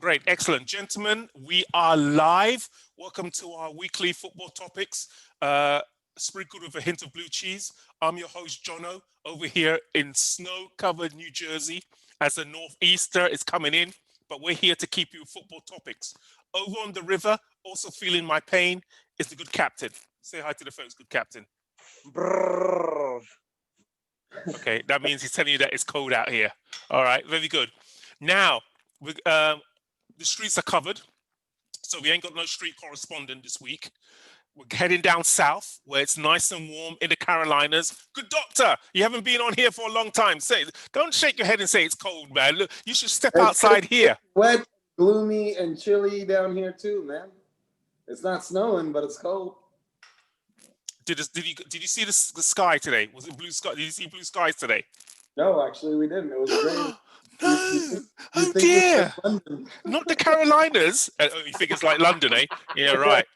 Great, excellent. Gentlemen, we are live. Welcome to our weekly football topics, sprinkled with a hint of blue cheese. I'm your host, Jono, over here in snow-covered New Jersey as the northeaster is coming in, but we're here to keep you football topics. Over on the river, also feeling my pain, is the good captain. Say hi to the folks, good captain. Brrr. Okay, that means he's telling you that it's cold out here. All right, very good. Now, the streets are covered, so we ain't got no street correspondent this week. We're heading down south where it's nice and warm in the Carolinas. Good doctor, you haven't been on here for a long time. Don't shake your head and say it's cold, man. Look, you should step outside here. Wet, gloomy, and chilly down here too, man. It's not snowing, but it's cold. Did you see the sky today? Was it blue sky? Did you see blue skies today? No, actually, we didn't. It was great. No. Oh dear. Not the Carolinas. You think it's like London, eh? Yeah, right.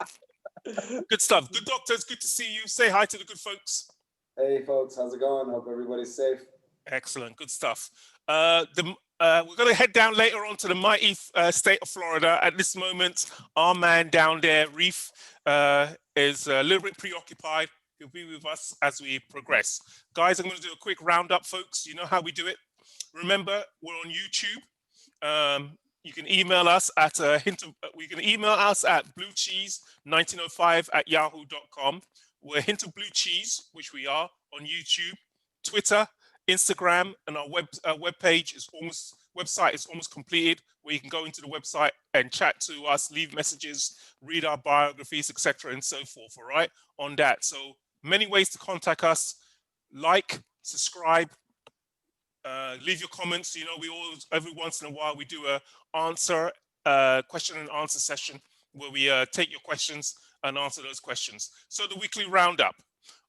Good stuff. Good doctor, it's good to see you. Say hi to the good folks. Hey, folks, how's it going? Hope everybody's safe. Excellent. Good stuff. We're going to head down later on to the mighty state of Florida. At this moment, our man down there, Reef, is a little bit preoccupied. He'll be with us as we progress. Guys, I'm going to do a quick roundup, folks. You know how we do it. Remember, we're on YouTube. You can email us at bluecheese1905@yahoo.com. We're Hint of Blue Cheese, which we are on YouTube, Twitter, Instagram, and our website is almost completed, where you can go into the website and chat to us, leave messages, read our biographies, etc., and so forth. All right, on that. So many ways to contact us: like, subscribe. Leave your comments. You know, we always, every once in a while, we do a question and answer session where we take your questions and answer those questions. So the weekly roundup.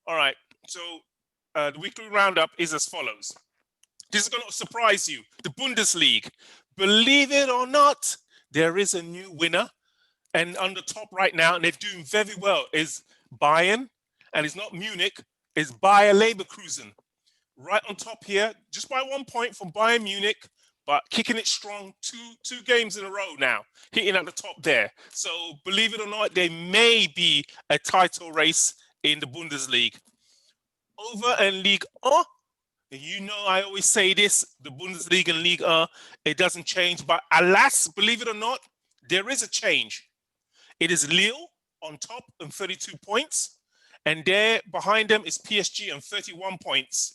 All right. So the weekly roundup is as follows. This is going to surprise you. The Bundesliga. Believe it or not, there is a new winner, and on the top right now, and they're doing very well, is Bayern, and it's not Munich, it's Bayer Leverkusen. Right on top here, just by 1 point from Bayern Munich, but kicking it strong, two games in a row now, hitting at the top there. So believe it or not, there may be a title race in the Bundesliga. Over in Ligue 1, you know I always say this, the Bundesliga and Ligue 1, it doesn't change, but alas, believe it or not, there is a change. It is Lille on top on 32 points, and there behind them is PSG on 31 points.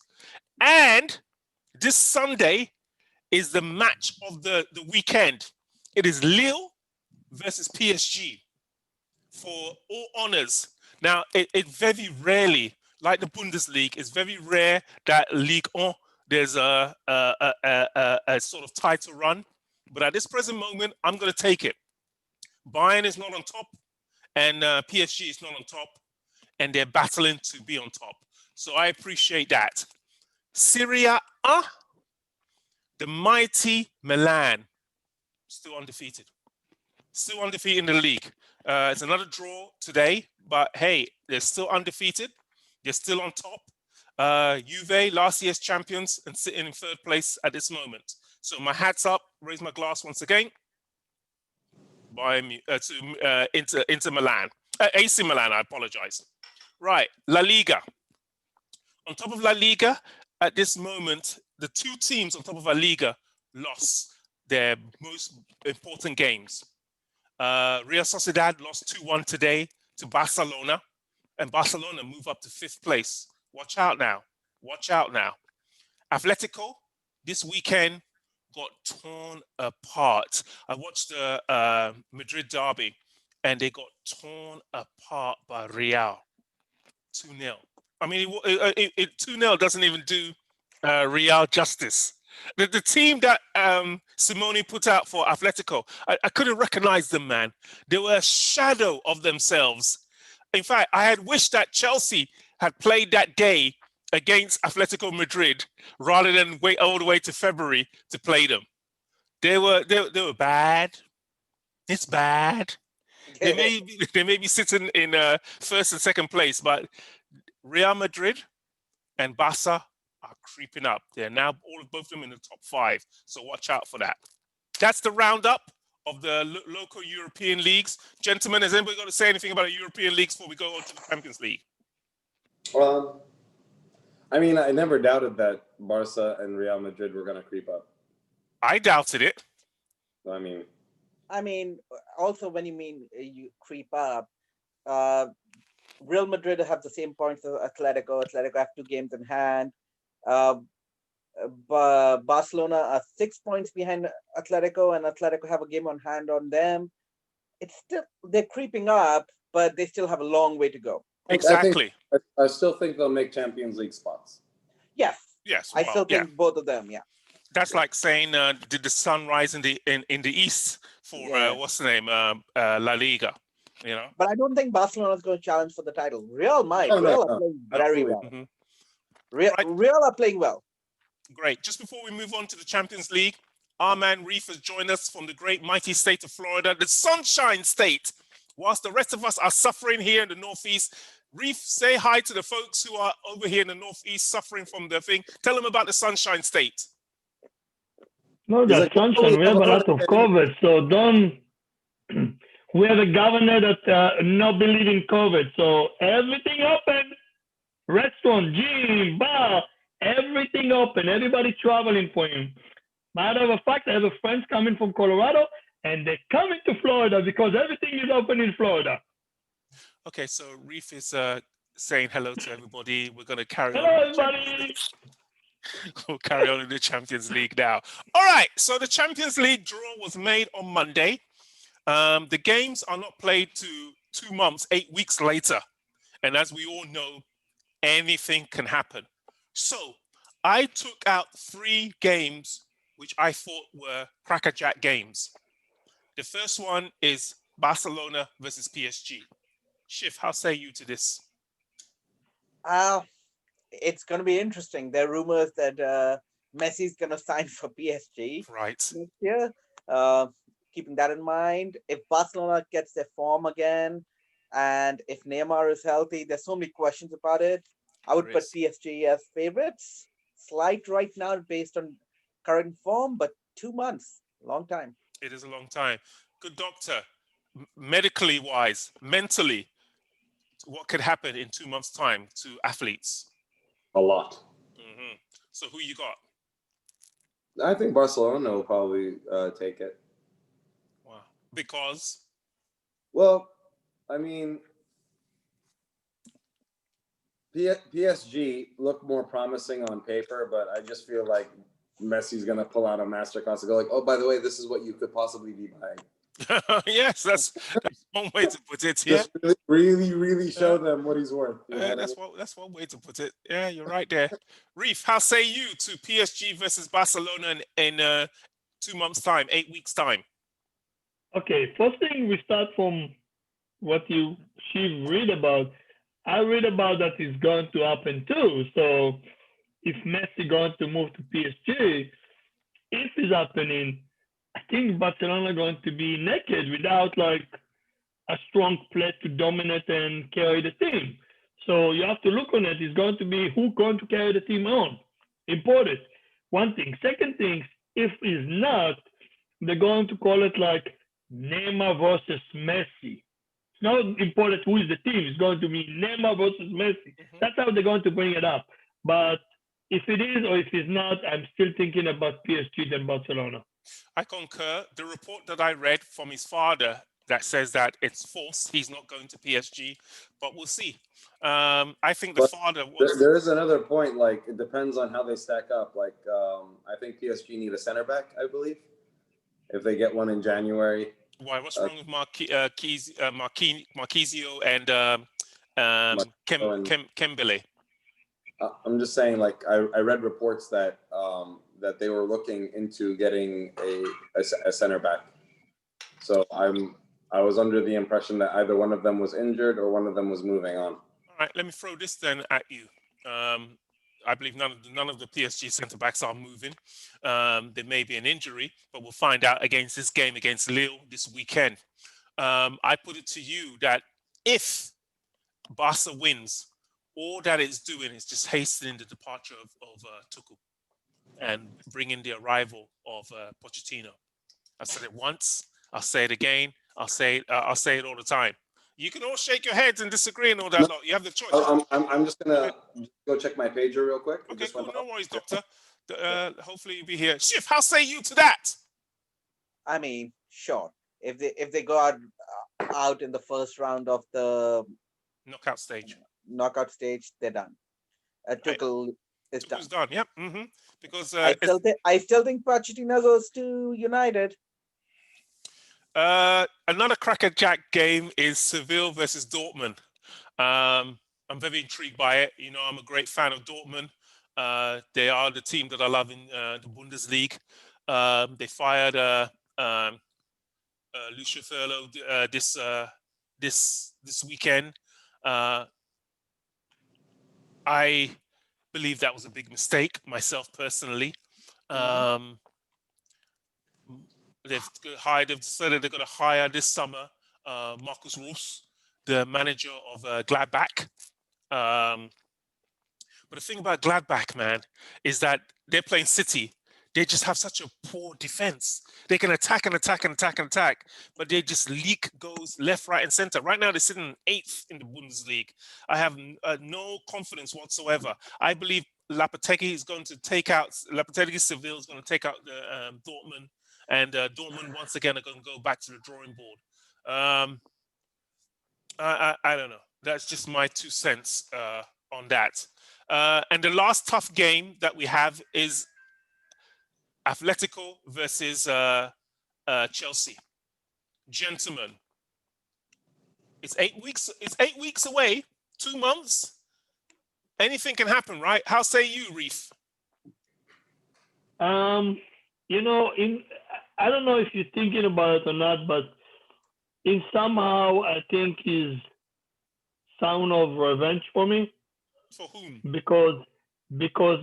And this Sunday is the match of the weekend. It is Lille versus PSG for all honors. Now, it very rarely, like the Bundesliga, it's very rare that Ligue 1, there's a sort of title run. But at this present moment, I'm going to take it. Bayern is not on top, and PSG is not on top, and they're battling to be on top. So I appreciate that. Serie A, the mighty Milan, still undefeated. Still undefeated in the league. It's another draw today, but hey, they're still undefeated. They're still on top. Juve, last year's champions, and sitting in third place at this moment. So my hat's up, raise my glass once again. To Inter Milan. AC Milan, I apologize. Right, La Liga. On top of La Liga, at this moment, the two teams on top of La Liga lost their most important games. Real Sociedad lost 2-1 today to Barcelona, and Barcelona move up to 5th place. Watch out now. Watch out now. Atletico, this weekend, got torn apart. I watched the Madrid derby, and they got torn apart by Real. 2-0. I mean, 2-0 doesn't even do Real justice. The team that Simone put out for Atletico, I couldn't recognize them, man. They were a shadow of themselves. In fact, I had wished that Chelsea had played that day against Atletico Madrid rather than wait all the way to February to play them. They were bad. It's bad. They may be sitting in first and second place, but Real Madrid and Barca are creeping up. They're now both of them in the top 5. So watch out for that. That's the roundup of the local European leagues. Gentlemen, has anybody got to say anything about the European leagues before we go on to the Champions League? I mean, I never doubted that Barca and Real Madrid were going to creep up. I doubted it. I mean, also when you mean you creep up, Real Madrid have the same points as Atletico. Atletico have 2 games in hand. Barcelona are 6 points behind Atletico, and Atletico have a game on hand on them. It's still, they're creeping up, but they still have a long way to go. Exactly. I still think they'll make Champions League spots. Yes. Yes. I still think both of them. Yeah. That's like saying, did the sun rise in the east for what's the name, La Liga? You know. But I don't think Barcelona is going to challenge for the title. Real might. Real are playing very well. Real are playing well. Great. Just before we move on to the Champions League, our man Reef has joined us from the great mighty state of Florida, the Sunshine State. Whilst the rest of us are suffering here in the Northeast, Reef, say hi to the folks who are over here in the Northeast suffering from the thing. Tell them about the Sunshine State. No, that's sunshine. We have a lot of COVID, so don't. We have a governor that not believe in COVID, so everything open. Restaurant, gym, bar, everything open. Everybody traveling for him. Matter of fact, I have a friends coming from Colorado, and they're coming to Florida because everything is open in Florida. Okay, so Reef is saying hello to everybody. We're going to carry on. Hello, everybody. We'll carry on in the Champions League now. All right, so the Champions League draw was made on Monday. The games are not played to 2 months, 8 weeks later. And as we all know, anything can happen. So I took out 3 games which I thought were crackerjack games. The first one is Barcelona versus PSG. Schiff, how say you to this? It's going to be interesting. There are rumors that Messi's going to sign for PSG right next year. Keeping that in mind, if Barcelona gets their form again, and if Neymar is healthy, there's so many questions about it. I would put PSG as favorites. Slight right now based on current form, but 2 months, long time. It is a long time. Good doctor, medically wise, mentally, what could happen in 2 months' time to athletes? A lot. So who you got? I think Barcelona will probably take it. Wow. Because? Well, I mean, PSG look more promising on paper, but I just feel like Messi's going to pull out a masterclass and go like, oh, by the way, this is what you could possibly be buying. Yes, that's one way to put it. Yeah, just really show them what he's worth. That's one way to put it. Yeah, you're right there. Reef, how say you to PSG versus Barcelona in 2 months' time, 8 weeks' time? Okay, first thing we start from what she read about. I read about that is going to happen too. So if Messi going to move to PSG, if it's happening, I think Barcelona going to be naked without like a strong play to dominate and carry the team. So you have to look on it. It's going to be who going to carry the team on. Important. One thing. Second thing, if it's not, they're going to call it like Neymar versus Messi. It's not important who is the team. It's going to be Neymar versus Messi. That's how they're going to bring it up. But if it is or if it's not, I'm still thinking about PSG than Barcelona. I concur. The report that I read from his father that says that it's false. He's not going to PSG, but we'll see. I think the father wants. There is another point. Like it depends on how they stack up. Like I think PSG need a center back. I believe if they get one in January. Why? What's wrong with Marquisio and Kembele? I'm just saying. Like I read reports that that they were looking into getting a center back. So I was under the impression that either one of them was injured or one of them was moving on. All right, let me throw this then at you. I believe none of the PSG centre backs are moving. There may be an injury, but we'll find out against this game against Lille this weekend. I put it to you that if Barca wins, all that it's doing is just hastening the departure of Tuchel and bringing the arrival of Pochettino. I've said it once, I'll say it again. I'll say it all the time. You can all shake your heads and disagree and all that. No, you have the choice. I'm just gonna go check my pager real quick. Okay, cool. No worries, Doctor. Hopefully you'll be here. Schiff, how say you to that? I mean, sure. If they go out in the first round of the knockout stage, they're done. Tuchel is done. Tuchel's done. Yep. Because I still think Pochettino goes to United. Another crackerjack game is Seville versus Dortmund. I'm very intrigued by it. You know, I'm a great fan of Dortmund. They are the team that I love in the Bundesliga. They fired Lucio Furlow this weekend. I believe that was a big mistake, myself personally. They've decided they're going to hire this summer Marcus Roos, the manager of Gladbach. But the thing about Gladbach, man, is that they're playing City. They just have such a poor defense. They can attack and attack and attack and attack, but they just leak goals left, right, and center. Right now, they're sitting 8th in the Bundesliga. I have no confidence whatsoever. I believe Lopetegui is going to take out Lopetegui Seville is going to take out the Dortmund, and Dortmund once again are going to go back to the drawing board. I don't know. That's just my 2 cents on that. And the last tough game that we have is Atletico versus Chelsea. Gentlemen, it's 8 weeks. It's 8 weeks away. 2 months. Anything can happen, right? How say you, Reef? You know, I don't know if you're thinking about it or not, but in somehow I think is sound of revenge for me. For whom? Because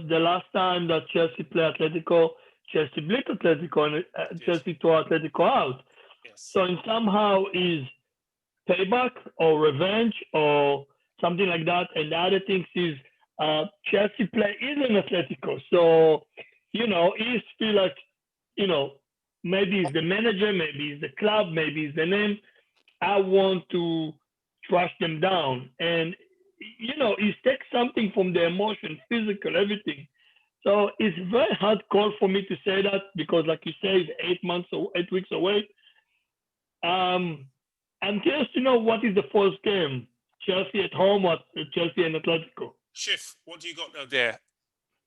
the last time that Chelsea played Atletico, Chelsea beat Atletico and Chelsea tore Atletico out. Yes. So in somehow is payback or revenge or something like that. And the other thing is Chelsea play is an Atletico. So, you know, he feel like, you know, maybe it's the manager, maybe it's the club, maybe it's the name. I want to trash them down. And, you know, it takes something from the emotion, physical, everything. So it's a very hard call for me to say that because, like you say, it's 8 weeks away. I'm curious to know what is the first game, Chelsea at home or Chelsea and Atletico. Schiff, what do you got out there?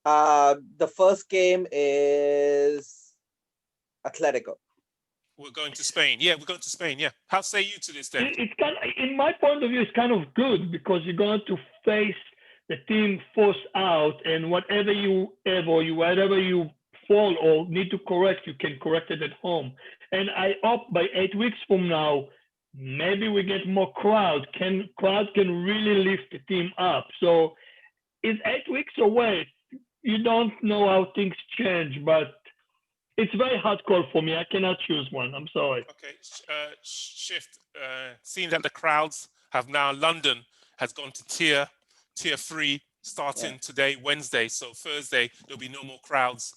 The first game is Atletico. We're going to Spain. Yeah, we're going to Spain. Yeah. How say you to this then? It's kind of, in my point of view, it's kind of good because you're going to face the team forced out, and whatever you fall or need to correct, you can correct it at home. And I hope by 8 weeks from now, maybe we get more crowd. Crowd can really lift the team up. So it's 8 weeks away. You don't know how things change, but it's very hard call for me. I cannot choose one. I'm sorry. Okay, Shift. Seeing that the crowds have now, London has gone to tier 3 starting today, Wednesday. So Thursday there'll be no more crowds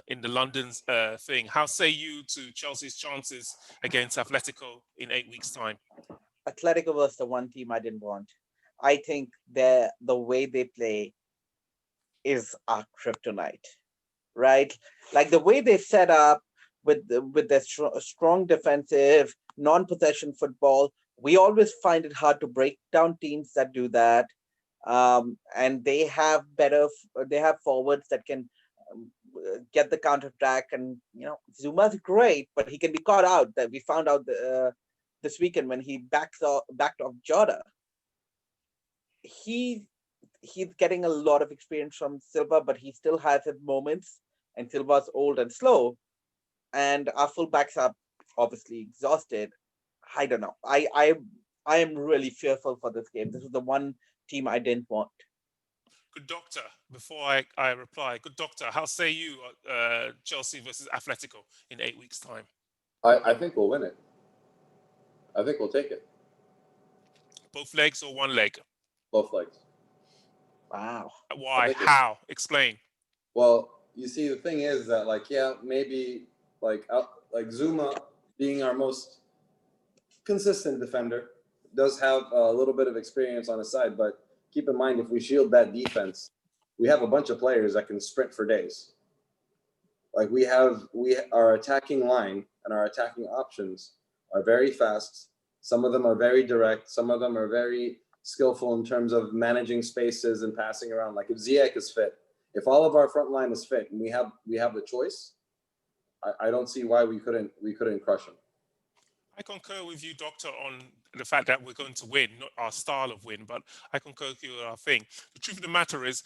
in the London's thing. How say you to Chelsea's chances against Atletico in 8 weeks' time? Atletico was the one team I didn't want. I think the way they play is our kryptonite, right? Like the way they set up with their strong defensive, non-possession football. We always find it hard to break down teams that do that. And they have forwards that can get the counterattack. And you know, Zuma's great, but he can be caught out. That we found out this weekend when he backed off Jota. He's getting a lot of experience from Silva, but he still has his moments. And Silva's old and slow, and our fullbacks are obviously exhausted. I don't know. I am really fearful for this game. This is the one team I didn't want. Good doctor. Before I reply, good doctor. How say you, Chelsea versus Atletico in 8 weeks' time? I think we'll win it. I think we'll take it. Both legs or one leg? Both legs. Wow. Why? How? Explain. Well, you see, the thing is that, maybe Zuma being our most consistent defender, does have a little bit of experience on his side. But keep in mind, if we shield that defense, we have a bunch of players that can sprint for days. Like our attacking line and our attacking options are very fast. Some of them are very direct. Some of them are very skillful in terms of managing spaces and passing around. Like if Ziyech is fit, if all of our front line is fit and we have the choice, I don't see why we couldn't crush him. I concur with you, Doctor, on the fact that we're going to win, not our style of win, but I concur with you on our thing. The truth of the matter is,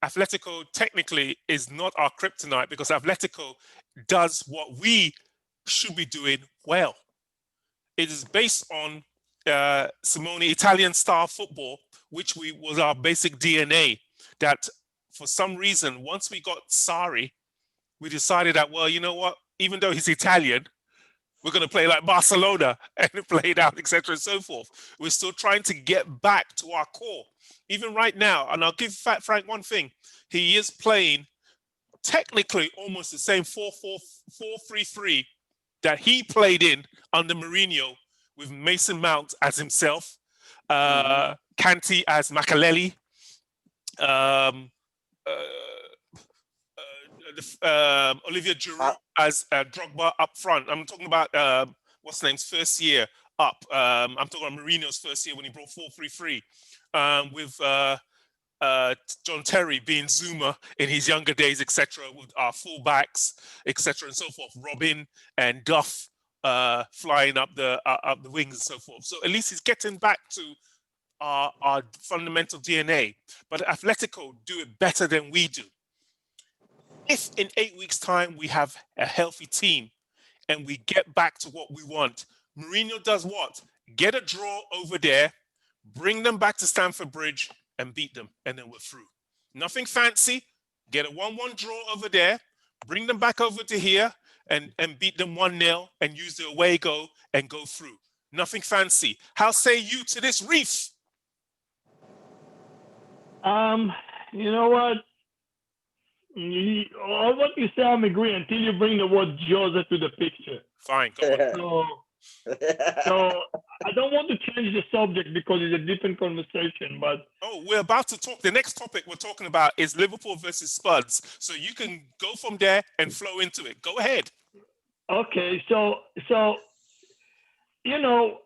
Atletico technically is not our kryptonite because Atletico does what we should be doing well. It is based on Simone Italian style football, which was our basic DNA. That for some reason, once we got Sarri, we decided that, well, you know what? Even though he's Italian, we're going to play like Barcelona and play it out, etc. and so forth. We're still trying to get back to our core. Even right now, and I'll give Frank one thing, he is playing technically almost the same 4-4-3 that he played in under Mourinho with Mason Mount as himself, Kanté as Makaleli, Olivier Giroud as Drogba up front. I'm talking about what's the name's first year up. I'm talking about Mourinho's first year when he brought 4-3-3 with John Terry being Zuma in his younger days, etc. With our fullbacks, etc. and so forth. Robin and Duff flying up the wings and so forth. So at least he's getting back to our fundamental DNA. But Atletico do it better than we do. If in 8 weeks' time we have a healthy team and we get back to what we want, Mourinho does what? Get a draw over there, bring them back to Stamford Bridge and beat them, and then we're through. Nothing fancy. Get a 1-1 draw over there, bring them back over to here and beat them 1-0 and use the away goal and go through. Nothing fancy. How say you to this, Reef? You know what? All what you say, I'm agree until you bring the word Jose to the picture. Fine, go on. So I don't want to change the subject because it's a different conversation, but we're about to talk. The next topic we're talking about is Liverpool versus Spurs. So you can go from there and flow into it. Go ahead. Okay, so you know,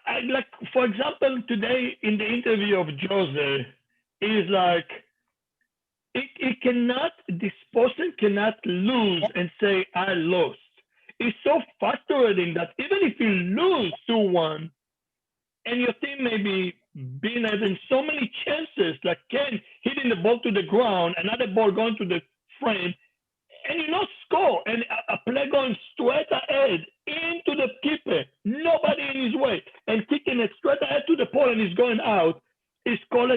I like, for example, today in the interview of Jose, is like this person cannot lose and say I lost. It's so frustrating that even if you lose 2-1 and your team may be been having so many chances, like Ken hitting the ball to the ground, another ball going to the frame, and you not score, and a play going straight ahead into the keeper, nobody in his way, and kicking it straight ahead to the pole and he's going out, is called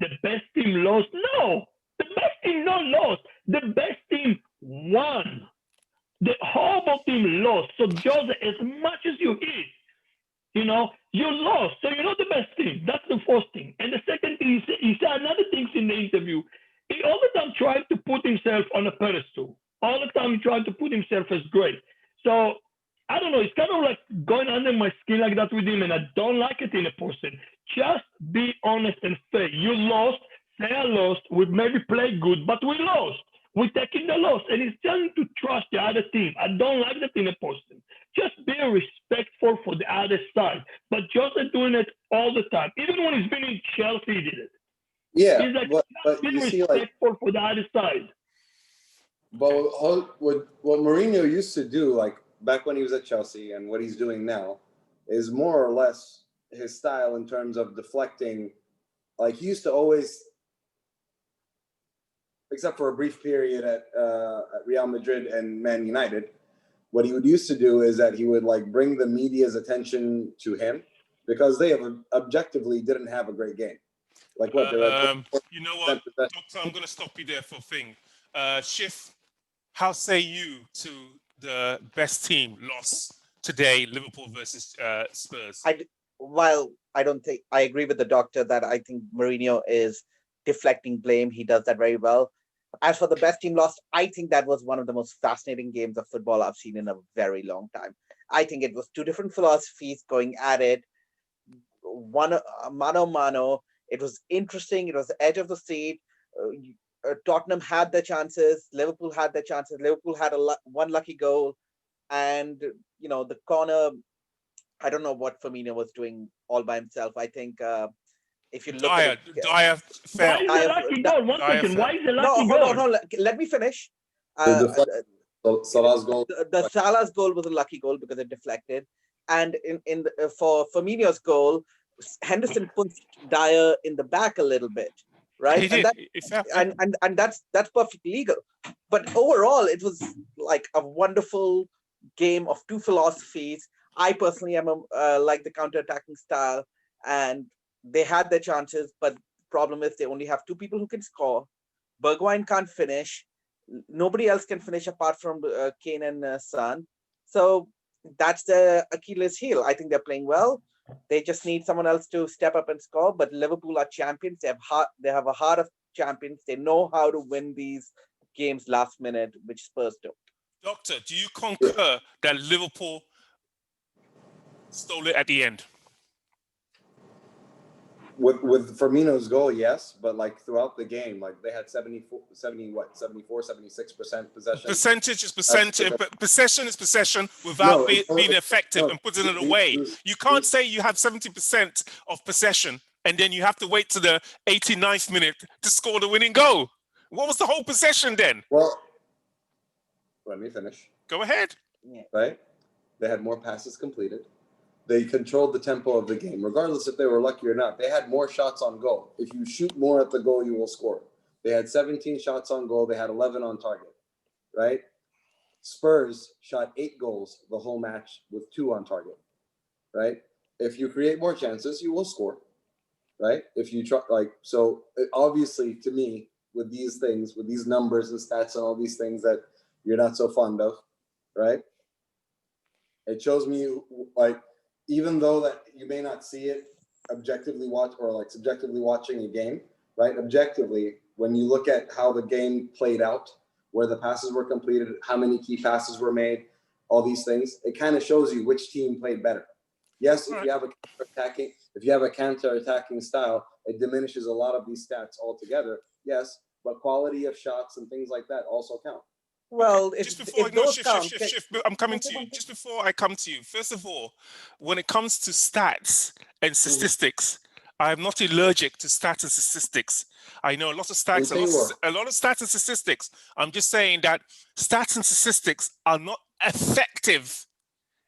the best team lost. No, the best team not lost. The best team won. The horrible team lost. So Jose, as much as you hit, you lost. So you're not the best team. That's the first thing. And the second thing, he said another thing in the interview. He all the time tried to put himself on a pedestal. All the time he tried to put himself as great. So I don't know. It's kind of like going under my skin like that with him, and I don't like it in a person. Just be honest and fair. You lost. Say I lost. We maybe played good, but we lost. We're taking the loss, and he's trying to trust the other team. I don't like that in a person. Just be respectful for the other side. But Jose doing it all the time. Even when he's been in Chelsea, he did it. Yeah, he's like, but be you see, respectful for the other side. But what Mourinho used to do, like back when he was at Chelsea, and what he's doing now, is more or less his style in terms of deflecting. Like he used to always, except for a brief period at Real Madrid and Man United, what he would used to do is that he would like bring the media's attention to him because they objectively didn't have a great game. Like what? You know what, Doctor, I'm going to stop you there for a thing. Schiff, how say you to the best team loss today, Liverpool versus Spurs? While I don't think I agree with the doctor that I think Mourinho is deflecting blame, he does that very well. As for the best team loss, I think that was one of the most fascinating games of football I've seen in a very long time. I think it was two different philosophies going at it. One mano mano. It was interesting. It was the edge of the seat. Tottenham had their chances. Liverpool had their chances. Liverpool had one lucky goal, and the corner. I don't know what Firmino was doing all by himself. I think if you look at it, Dyer fell. Why is the lucky goal? One second. Why is the no, lucky hold goal? on, hold on. Let me finish. Salah's goal. The Salah's goal was a lucky goal because it deflected, and for Firmino's goal, Henderson pushed Dyer in the back a little bit, right? He did. And that's perfectly legal. But overall, it was like a wonderful game of two philosophies. I personally am like the counter-attacking style, and they had their chances, but the problem is they only have two people who can score. Bergwijn can't finish. Nobody else can finish apart from Kane and Son. So that's the Achilles heel. I think they're playing well. They just need someone else to step up and score. But Liverpool are champions. They have a heart of champions. They know how to win these games last minute, which Spurs don't. Doctor, do you concur that Liverpool stole it at the end? With Firmino's goal, yes, but like throughout the game, like they had 76% possession. Percentage is percentage, but possession is possession without being effective and putting it away. You can't say you have 70% of possession and then you have to wait to the 89th minute to score the winning goal. What was the whole possession then? Well, let me finish. Go ahead. Right? They had more passes completed. They controlled the tempo of the game, regardless if they were lucky or not. They had more shots on goal. If you shoot more at the goal, you will score. They had 17 shots on goal. They had 11 on target, right? Spurs shot 8 goals the whole match with 2 on target, right? If you create more chances, you will score, right? If you try, so obviously to me, with these things, with these numbers and stats and all these things that you're not so fond of, right? It shows me even though that you may not see it objectively subjectively watching a game, right? Objectively, when you look at how the game played out, where the passes were completed, how many key passes were made, all these things, it kind of shows you which team played better. Yes, if you have a counter-attacking style, it diminishes a lot of these stats altogether. Yes, but quality of shots and things like that also count. Well, okay. Shift. I'm coming to you. Just before I come to you, first of all, when it comes to stats and statistics, I am not allergic to stats and statistics. I know a lot of stats, a lot of stats and statistics. I'm just saying that stats and statistics are not effective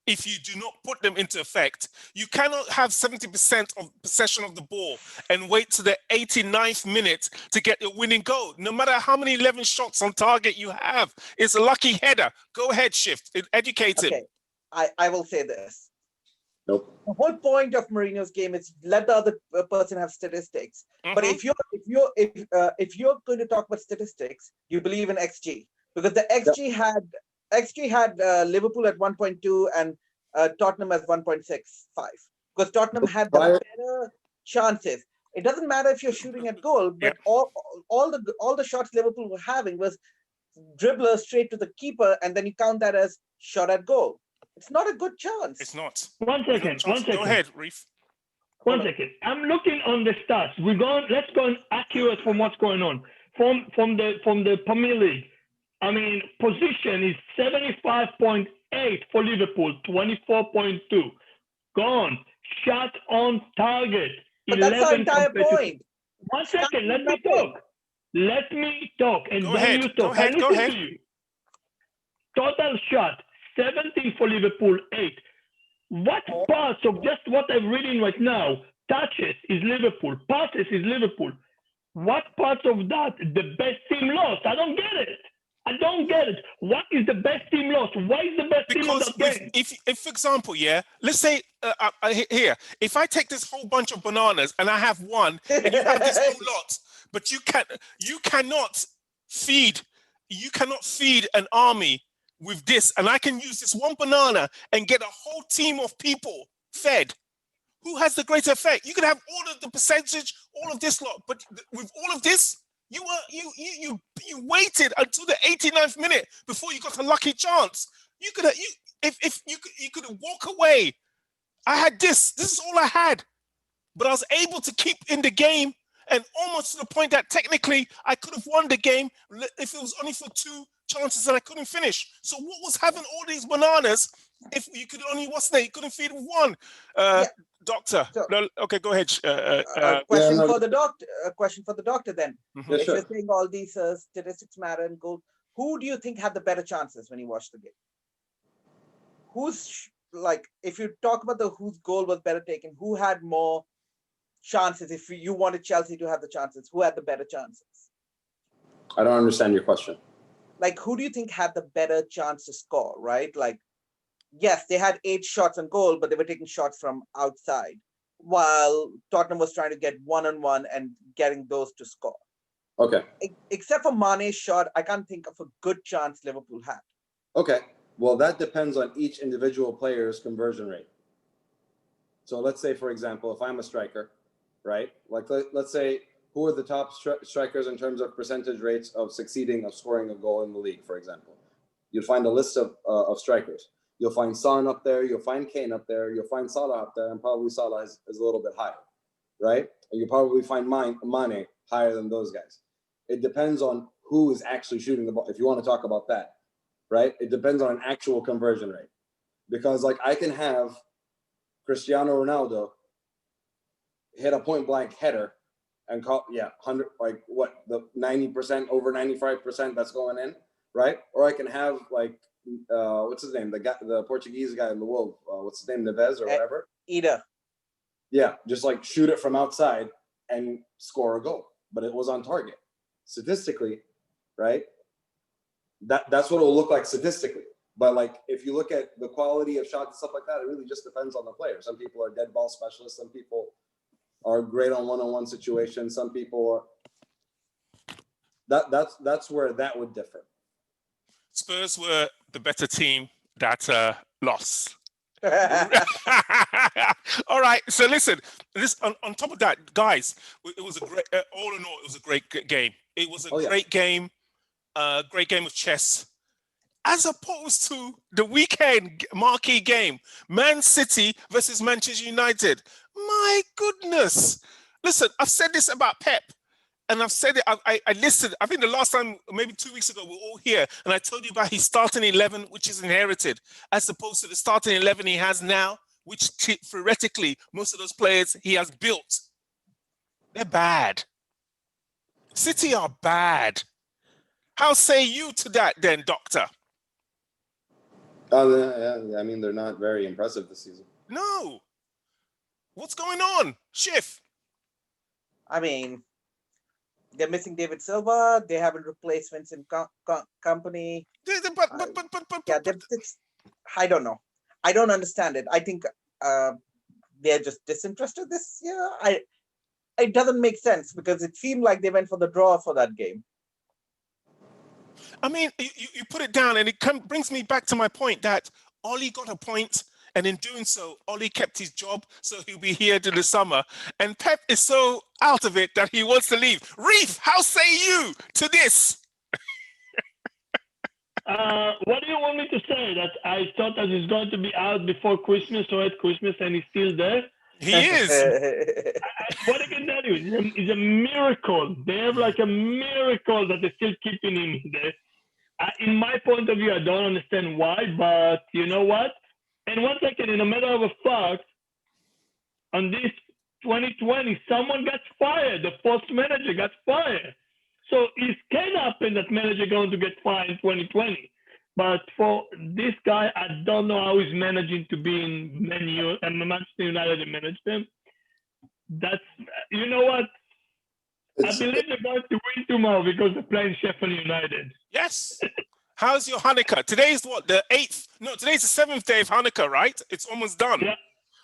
if you do not put them into effect. You cannot have 70% of possession of the ball and wait to the 89th minute to get your winning goal. No matter how many 11 shots on target you have, it's a lucky header. Go ahead, Shift. Educate him. Okay, I will say this. Nope. The whole point of Mourinho's game is let the other person have statistics. But if you're going to talk about statistics, you believe in XG, because the XG had Liverpool at 1.2 and Tottenham at 1.65, because Tottenham had the better chances. It doesn't matter if you're shooting at goal, but all the shots Liverpool were having was dribbler straight to the keeper, and then you count that as shot at goal. It's not a good chance. It's not. One second. Go ahead, Reef. One second. I'm looking on the stats. Let's go accurate from what's going on from the Premier League. I mean, position is 75.8 for Liverpool, 24.2. Gone. Shot on target. But that's the entire point. One second. Let me talk. Let me talk, and go then ahead. you talk. Go ahead. To you. Total shot 17 for Liverpool, 8. What parts of just what I'm reading right now? Touches is Liverpool. Passes is Liverpool. What parts of that the best team lost? I don't get it. What is the best team lost? Why is the best team on that game? If, for example, let's say here, if I take this whole bunch of bananas and I have one, and you have this whole lot, but you cannot feed an army with this, and I can use this one banana and get a whole team of people fed. Who has the greater effect? You can have all of the percentage, all of this lot, but with all of this, you waited until the 89th minute before you got a lucky chance. If you could walk away. I had this. This is all I had. But I was able to keep in the game, and almost to the point that technically I could have won the game if it was only for 2 chances that I couldn't finish. So what was having all these bananas if you could only, you couldn't feed with 1? Doctor. So- No, okay, go ahead. A question for the doctor. A question for the doctor then. Mhm. Yeah, If sure. you're saying all these statistics matter and goal, who do you think had the better chances when you watched the game? If you talk about whose goal was better taken, who had more chances? If you wanted Chelsea to have the chances, who had the better chances? I don't understand your question. Like, who do you think had the better chance to score? Right? Like, yes, they had 8 shots on goal, but they were taking shots from outside, while Tottenham was trying to get 1-on-1 and getting those to score. Okay. Except for Mane's shot, I can't think of a good chance Liverpool had. Okay. Well, that depends on each individual player's conversion rate. So let's say, for example, if I'm a striker, right? Like, let's say, who are the top strikers in terms of percentage rates of scoring a goal in the league, for example? You'll find a list of strikers. You'll find Son up there. You'll find Kane up there. You'll find Salah up there, and probably Salah is a little bit higher, right? And you'll probably find Mane higher than those guys. It depends on who is actually shooting the ball. If you want to talk about that, right? It depends on an actual conversion rate, because like I can have Cristiano Ronaldo hit a point blank header and call 100, like what, the 90%, over 95% that's going in, right? Or I can have like what's his name, the Portuguese guy in the Wolves, what's his name, Neves or whatever. Ida. Yeah, just like shoot it from outside and score a goal, but it was on target. Statistically, right? That's what it will look like statistically. But like if you look at the quality of shots and stuff like that, it really just depends on the player. Some people are dead ball specialists. Some people are great on one-on-one situations. Some people are. That's where that would differ. Spurs were the better team that lost. All right. So listen, on top of that, guys, it was a great. All in all, it was a great game. It was a great game. Great game of chess. As opposed to the weekend marquee game, Man City versus Manchester United. My goodness. Listen, I've said this about Pep. And I've said it, I listed, I think the last time, maybe 2 weeks ago, we were all here, and I told you about his starting 11, which is inherited, as opposed to the starting 11 he has now, which theoretically, most of those players he has built. They're bad. City are bad. How say you to that then, Doctor? I mean, they're not very impressive this season. No. What's going on? Schiff. I mean, they're missing David Silva. They haven't replaced Vincent Kompany. I don't know. I don't understand it. I think they're just disinterested this year. It doesn't make sense because it seemed like they went for the draw for that game. I mean, you put it down, and it brings me back to my point that Ollie got a point, and in doing so, Ollie kept his job, so he'll be here till the summer. And Pep is so out of it that he wants to leave. Reef, how say you to this? What do you want me to say? That I thought that he's going to be out before Christmas or at Christmas, and he's still there? He is. What I can tell you is a miracle. They have like a miracle that they're still keeping him there. In my point of view, I don't understand why, but you know what? And once again, in a matter of fact, on this 2020, someone got fired. The first manager got fired. So it can happen that manager going to get fired in 2020. But for this guy, I don't know how he's managing to be in Manchester United and manage them. That's, you know what? I believe they're going to win tomorrow because they're playing Sheffield United. Yes. How's your Hanukkah? Today's what? The 8th? No, today's the 7th day of Hanukkah, right? It's almost done. Yeah.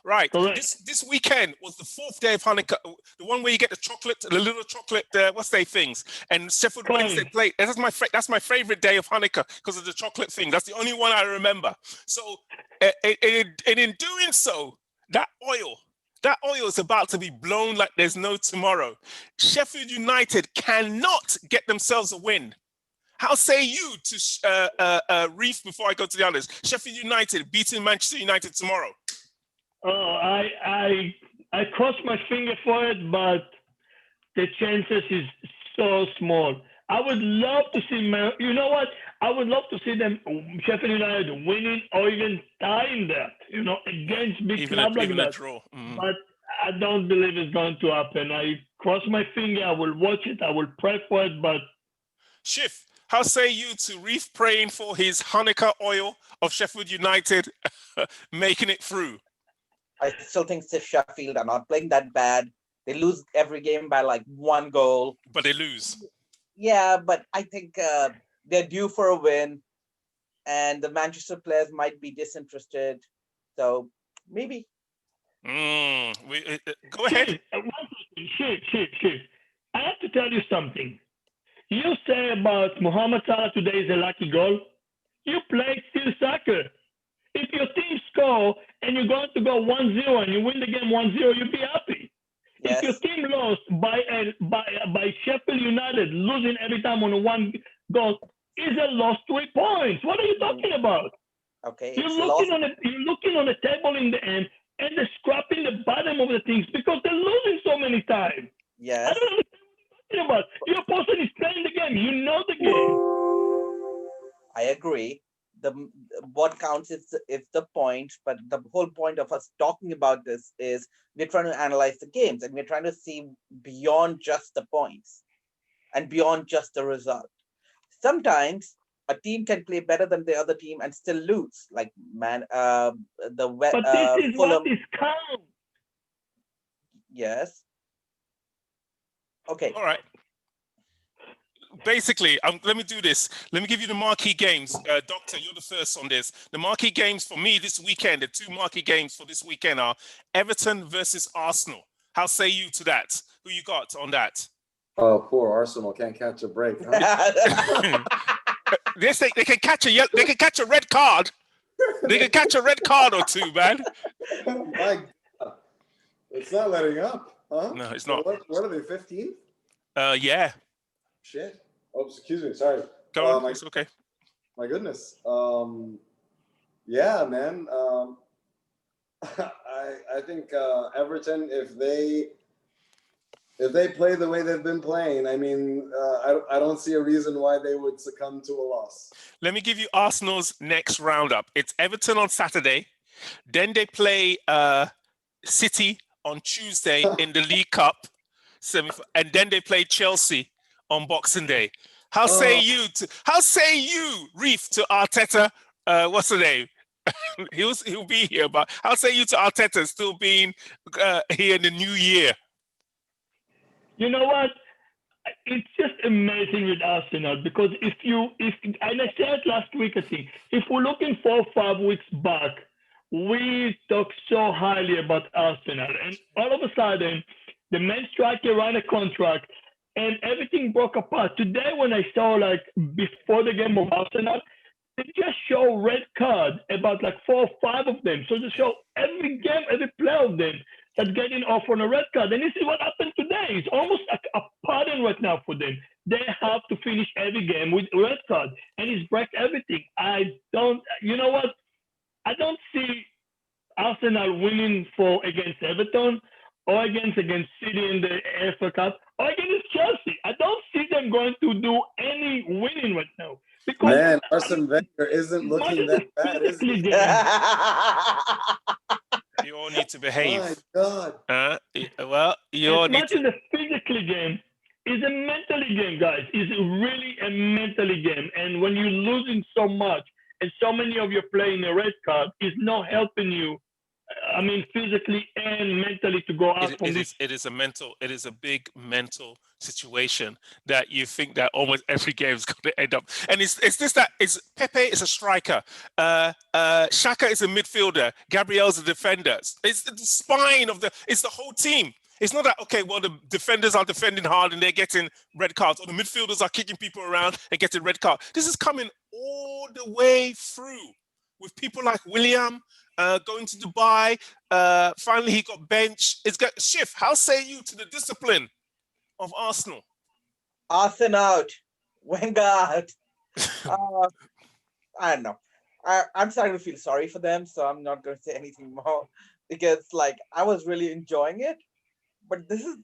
Right. Correct. This weekend was the 4th day of Hanukkah, the one where you get the chocolate, the little chocolate, what's they things? And Sheffield Wednesday play. That's my favorite day of Hanukkah because of the chocolate thing. That's the only one I remember. So, and in doing so, that oil is about to be blown like there's no tomorrow. Sheffield United cannot get themselves a win. how say you to Reef before I go to the others? Sheffield United beating Manchester United tomorrow. Oh, I cross my finger for it, but the chances is so small. I would love to see, you know what? I would love to see them, Sheffield United, winning or even tying that, against big club like that. Draw. But I don't believe it's going to happen. I cross my finger. I will watch it. I will pray for it, but. Schiff, how say you to Reef praying for his Hanukkah oil of Sheffield United making it through? I still think Sheffield are not playing that bad. They lose every game by like 1 goal. But they lose. Yeah, but I think they're due for a win. And the Manchester players might be disinterested. So maybe. Go ahead. Chief. I have to tell you something. You say about Mohamed Salah today is a lucky goal. You play still soccer. If your team score and you're going to go 1-0 and you win the game 1-0, you'll be happy. Yes. If your team lost by Sheffield United losing every time on a 1 goal, is a loss 3 points. What are you talking about? Okay. You're looking on the table in the end and they're scrapping the bottom of the things because they're losing so many times. Yes. I don't understand what you're talking about. Your person is playing the game. You know the game. I agree. What counts is the point, but the whole point of us talking about this is we're trying to analyze the games and we're trying to see beyond just the points and beyond just the result. Sometimes a team can play better than the other team and still lose. Like But this is what is count. Yes. Okay. All right. Basically, let me do this. Let me give you the marquee games. Doctor, you're the first on this. The marquee games for me this weekend, the 2 marquee games for this weekend are Everton versus Arsenal. How say you to that? Who you got on that? Oh, poor Arsenal can't catch a break. Huh? They can catch a red card. They can catch a red card or 2, man. My God. It's not letting up, huh? No, it's not. What are they, 15th? Yeah. Shit. Oh, excuse me. Sorry. Go on. It's okay. My goodness. Yeah, man. I think Everton, if they play the way they've been playing, I mean, I don't see a reason why they would succumb to a loss. Let me give you Arsenal's next roundup. It's Everton on Saturday. Then they play City on Tuesday in the League Cup and then they play Chelsea on Boxing Day. How say you, Reef, to Arteta? What's the name? he'll be here, but how say you to Arteta still being here in the new year? You know what? It's just amazing with Arsenal because and I said last week, I think, if we're looking 4 or 5 weeks back, we talked so highly about Arsenal, and all of a sudden, the main striker ran a contract, and everything broke apart. Today, when I saw before the game of Arsenal, they just show red card about 4 or 5 of them. So they show every game, every player of them that's getting off on a red card. And this is what happened today. It's almost a pattern right now for them. They have to finish every game with a red card, and it's break everything. You know what? I don't see Arsenal winning against Everton or against City in the FA Cup or against Chelsea. I don't see them going to do any winning right now. Because man, Arsene Wenger isn't looking that bad, is he? You all need to behave. My God. Well, you all need to. As much as a physically game, it's a mentally game, guys. It's really a mentally game. And when you're losing so much and so many of you playing a red card, it's not helping you. I mean, physically and mentally to go out from this. It is a big mental situation that you think that almost every game is going to end up. And it's Pepe is a striker. Xhaka is a midfielder. Gabriel's a defender. It's the spine it's the whole team. It's not that, okay, well, the defenders are defending hard and they're getting red cards, or the midfielders are kicking people around and getting red cards. This is coming all the way through with people like William, going to Dubai. Finally, he got benched. It's got Schiff. How say you to the discipline of Arsenal? Arsenal out. Wenger out. Uh, I don't know. I'm starting to feel sorry for them, so I'm not going to say anything more because, like, I was really enjoying it, but this is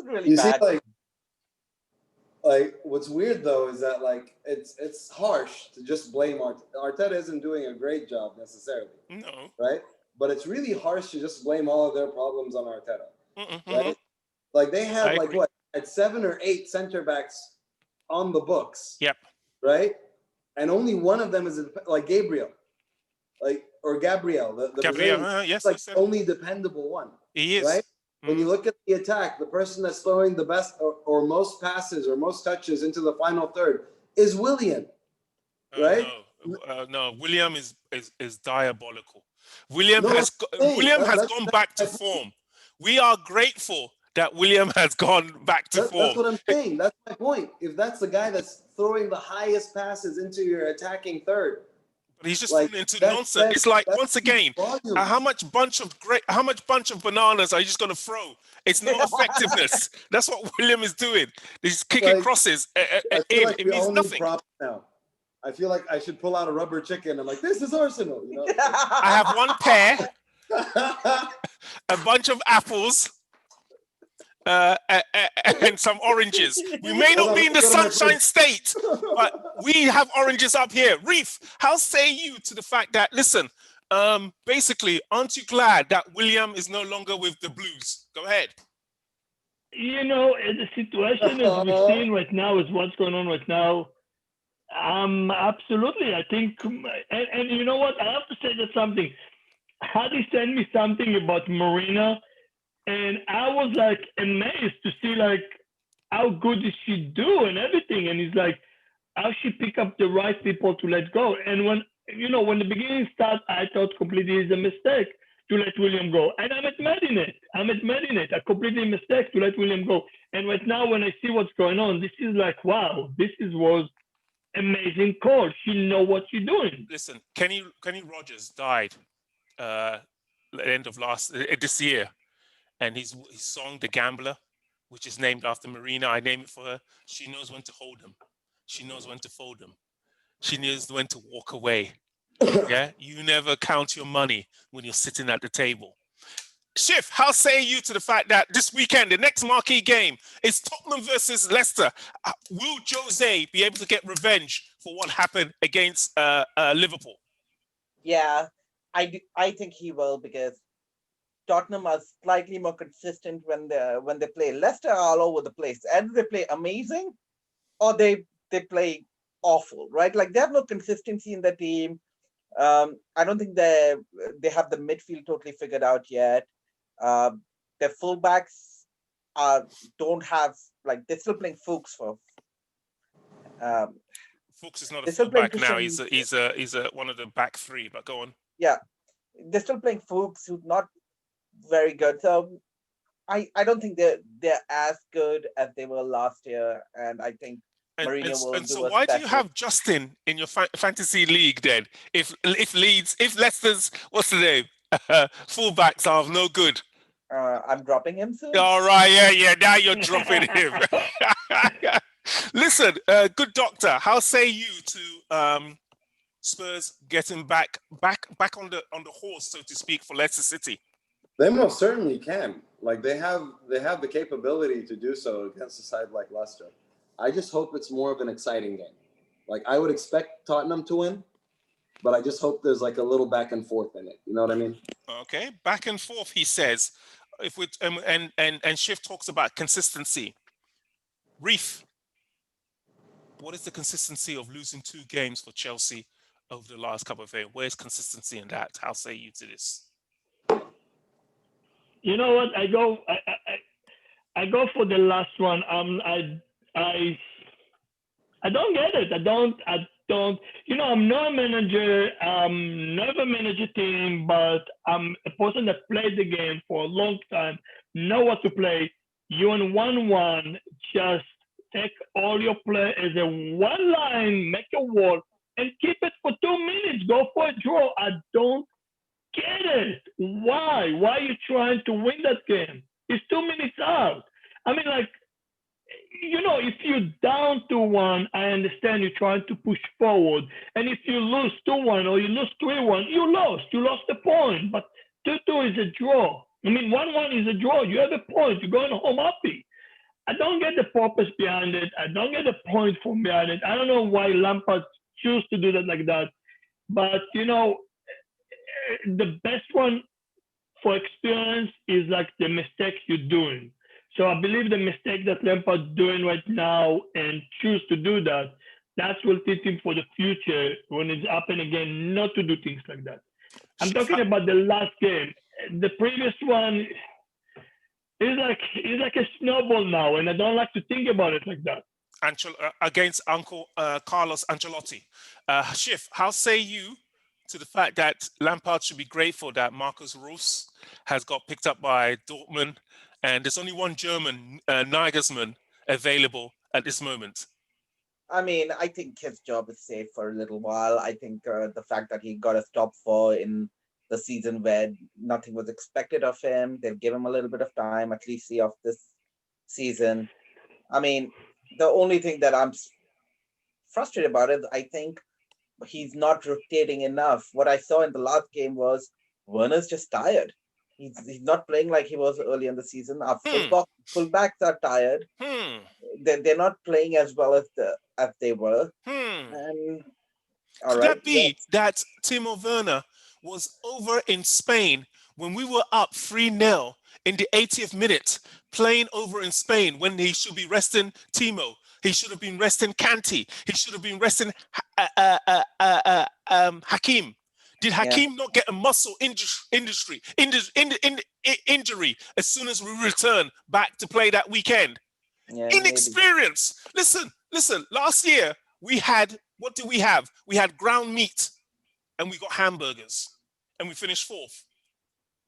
really You see, bad. like what's weird though is that like it's harsh to just blame Arteta isn't doing a great job necessarily, No. right? But it's really harsh to just blame all of their problems on Arteta, Mm-hmm. right? Like they had I like agree. what at 7 or 8 center backs on the books, Yep. right? And only one of them is like Gabriel, like or Gabriel, the Gabriel, Brazilian, yes, like you said only dependable one, he right? is. When you look at the attack, the person that's throwing the best or most passes or most touches into the final third is William, right? No. William is diabolical. William No, has that's the thing. William has That's gone back to my point. form. We are grateful that William has gone back to That's form. what I'm saying. That's my point. If that's the guy that's throwing the highest passes into your attacking third, But he's just like fallen into that nonsense. says It's like that once speaks again, volumes. how much bunch of bananas are you just going to throw? It's no effectiveness. That's what William is doing. He's kicking Like crosses I feel in. like It we means all need nothing. props now. I feel like I should pull out a rubber chicken. I'm like, this is Arsenal, you know. I have one pear, a bunch of apples, and some oranges. We may Hold not on, be let in me the go to my sunshine fridge. state, but we have oranges up here. Reef, how say you to the fact that, listen, basically, aren't you glad that William is no longer with the Blues? Go ahead. You know, the situation as we're seeing right now is what's going on right now. Absolutely. I think, and you know what? I have to say that something. Hadi sent me something about Marina, and I was like amazed to see like how good did she do and everything. And he's like, how she pick up the right people to let go. And when the beginning starts, I thought completely is a mistake to let William go. And I'm admitting it. A completely mistake to let William go. And right now, when I see what's going on, this is like, wow, was amazing call. She know what she's doing. Listen, Kenny Rogers died at the end of this year, and his song "The Gambler," which is named after Marina, I name it for her. She knows when to hold him. She knows when to fold him. She knows when to walk away. Yeah, you never count your money when you're sitting at the table. Schiff, how say you to the fact that this weekend, the next marquee game is Tottenham versus Leicester? Will Jose be able to get revenge for what happened against Liverpool? Yeah, I think he will because Tottenham are slightly more consistent when they play. Leicester are all over the place. Either they play amazing or they play awful, right? Like they have no consistency in the team. I don't think they have the midfield totally figured out yet. Their fullbacks don't have like they're still playing Fuchs for. Fuchs is not a They're still playing fullback now. Christian. He's a one of the back three. But go on. Yeah, they're still playing Fuchs, who's not very good. So I don't think they're as good as they were last year, and I think Mourinho will do so a why do you special. have Justin in your fantasy league then? If Leicester's what's the name fullbacks are of no good. I'm dropping him soon. All right, yeah. Now you're dropping him. Listen, good doctor. How say you to Spurs getting back on the horse, so to speak, for Leicester City? They most certainly can. Like they have the capability to do so against a side like Leicester. I just hope it's more of an exciting game. Like I would expect Tottenham to win, but I just hope there's like a little back and forth in it. You know what I mean? Okay, back and forth. He says, if we and Schiff talks about consistency. Reef, what is the consistency of losing 2 games for Chelsea over the last couple of days? Where's consistency in that? How say you to this? You know what? I go for the last one. I don't get it. I don't. You know, I'm not a manager. Never managed a team, but I'm a person that played the game for a long time. Know what to play. You in 1-1, just take all your play as a one line, make a wall, and keep it for 2 minutes. Go for a draw. I don't get it. Why? Why are you trying to win that game? It's 2 minutes out. I mean, like, if you're down 2-1, I understand you're trying to push forward. And if you lose 2-1 or you lose 3-1, you lost. You lost the point. But 2-2 is a draw. I mean, 1-1 is a draw. You have a point. You're going home happy. I don't get the purpose behind it. I don't get the point from behind it. I don't know why Lampard choose to do that like that. But, the best one for experience is like the mistake you're doing. So I believe the mistake that Lampard's doing right now and choose to do that, that will teach him for the future when it's happen again, not to do things like that. I'm talking about the last game. The previous one is like a snowball now, and I don't like to think about it like that. Against Uncle Carlos Ancelotti. Schiff, how say you to the fact that Lampard should be grateful that Marcus Roos has got picked up by Dortmund, and there's only one German, Nagelsmann, available at this moment? I mean, I think his job is safe for a little while. I think the fact that he got a top 4 in the season where nothing was expected of him, they'll give him a little bit of time, at least see off this season. I mean, the only thing that I'm frustrated about it, I think he's not rotating enough. What I saw in the last game was Werner's just tired. He's not playing like he was early in the season. Our fullbacks are tired. They're not playing as well as they were. And could that be that Timo Werner was over in Spain when we were up 3-0 in the 80th minute, playing over in Spain when he should be resting Timo? He should have been resting Kanté. He should have been resting Hakim. Did Hakim not get a muscle injury as soon as we return back to play that weekend? Inexperience. Maybe. Listen. Last year we had, what did we have? We had ground meat and we got hamburgers and we finished 4th.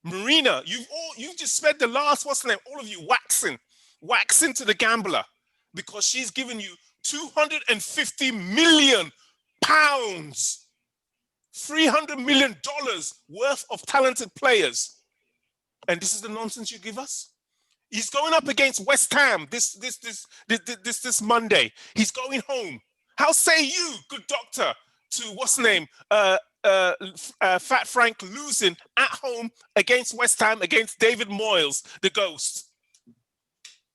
Marina, you've just spent the last, all of you waxing to the gambler because she's given you £250 million, $300 million worth of talented players. And this is the nonsense you give us? He's going up against West Ham this Monday. He's going home. How say you, good doctor, to Fat Frank losing at home against West Ham, against David Moyes, the ghost? I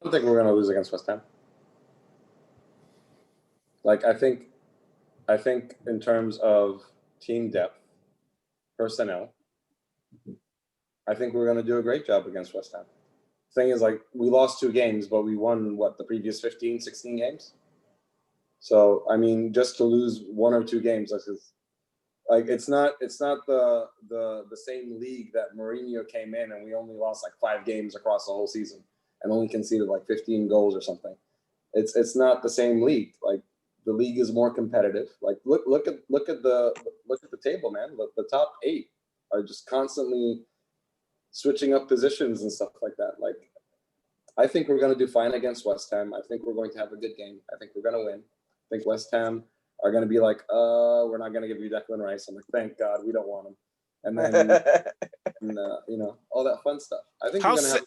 don't think we're going to lose against West Ham. I think in terms of team depth, personnel, I think we're going to do a great job against West Ham. Thing is, we lost 2 games, but we won the previous 15, 16 games. So I mean, just to lose 1 or 2 games, it's not the same league that Mourinho came in and we only lost 5 games across the whole season and only conceded 15 goals or something. It's not the same league. The league is more competitive. Look at the table, man. The top 8 are just constantly switching up positions and stuff like that. I think we're going to do fine against West Ham. I think we're going to have a good game. I think we're going to win. I think West Ham are going to be we're not going to give you Declan Rice. I'm thank God we don't want him. And then, all that fun stuff. I think we're going to have.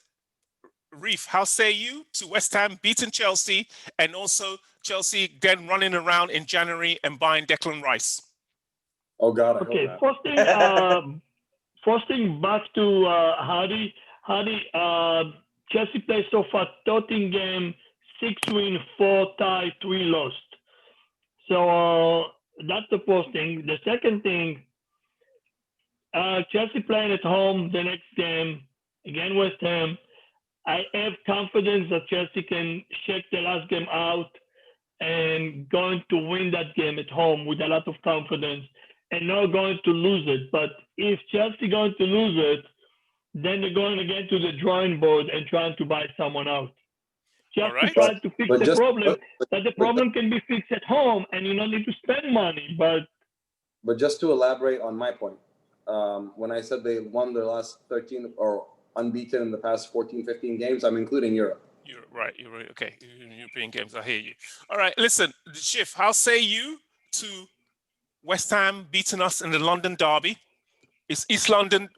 Reef, how say you to West Ham beating Chelsea and also Chelsea then running around in January and buying Declan Rice? Oh God! First thing back to Hardy. Chelsea played so far 13 games, 6 wins, 4 ties, 3 lost. So that's the first thing. The second thing, Chelsea playing at home the next game again West Ham. I have confidence that Chelsea can shake the last game out and going to win that game at home with a lot of confidence and not going to lose it. But if Chelsea going to lose it, then they're going again to the drawing board and trying to buy someone out. Just to try to fix the problem, that the problem can be fixed at home and you don't need to spend money. But just to elaborate on my point, when I said they won their last 13 or unbeaten in the past 14, 15 games, I'm including Europe. You're right. Okay. European games, I hear you. All right, listen, Schiff, how say you to West Ham beating us in the London derby? It's East London.